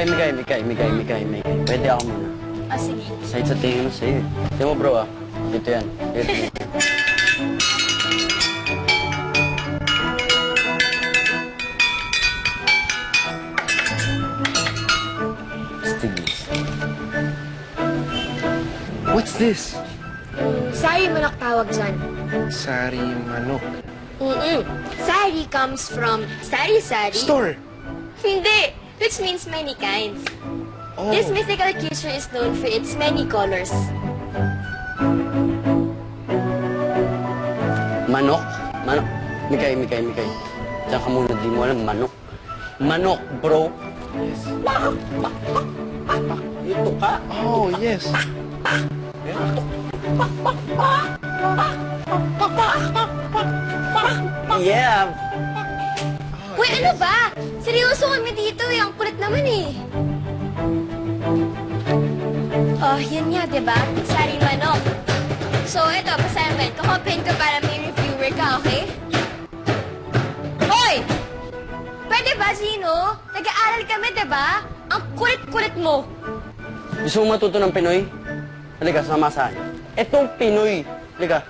Mikay. Pwede ako muna. Ah, sige. Side sa tingin mo sa'yo. Tingin mo, bro, ah. Dito yan. Dito. Stigis. What's this? Sari manok tawag dyan. Sari manok. Sari comes from sari-sari. Store! Hindi, which means many kinds. Oh. This mythical creature is known for its many colors. Manok? Mikay. Diyan ka muna, di mo alam, manok. Manok, bro. Yes. Ito ka. Oh, yes. Yeah. Uy, ano ba? Seryoso kami dito eh. Ang kulit naman eh. Oh, yan nga, diba? Sari manok. So, ito, assignment. Kukopen ko para may reviewer ka, okay? Hoy! Pwede ba, Zino? Nag-aaral kami, diba? Ang kulit-kulit mo. Gusto mo matuto ng Pinoy? Halika, sama sa akin. Etong Pinoy. Halika.